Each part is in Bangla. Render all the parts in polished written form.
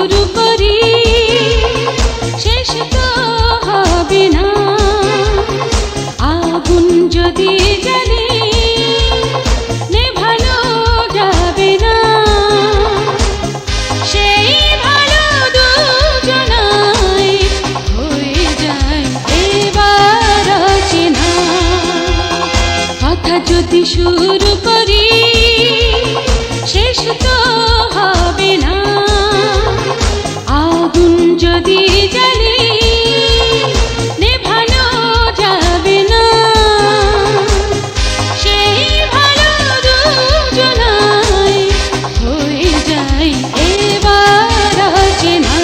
শুরু করি শেষ তো হবে না। আগুন যদি জ্বালি নেভানো যাবে না। সেই ভালো দুজনায় হয়ে যায় এবার চেনা। কথা যদি শুরু করি শেষ তো হবে না। আগুন যদি জ্বালি নেভানো যাবে না। সেই ভালো দুজনায় হয়ে যায় এবার চেনা।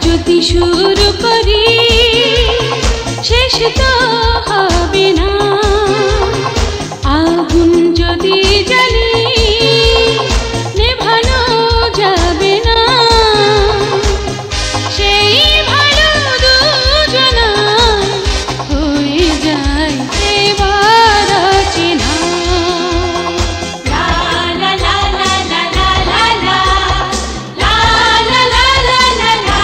যদি শুরু করি শেষ তো হবে না। আগুন যদি জ্বালি নেভানো যাবে না। সেই ভালো দুজনায় হয়ে যায় এবার চেনা। লা লা লা লা লা লা লা লা লা লা লা লা লা।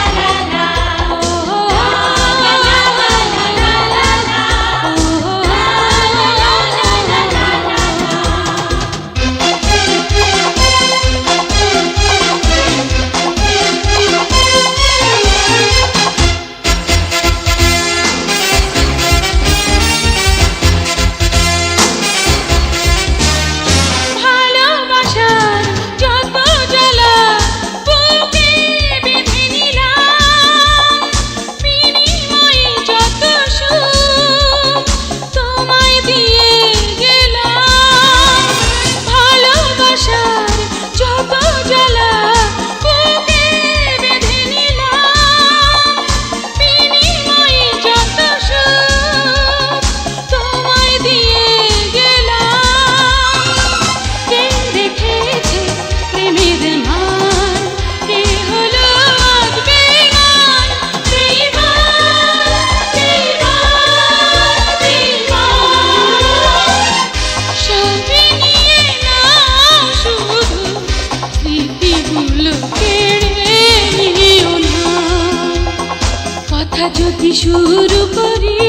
কথা যদি শুরু করি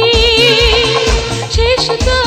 শেষ তো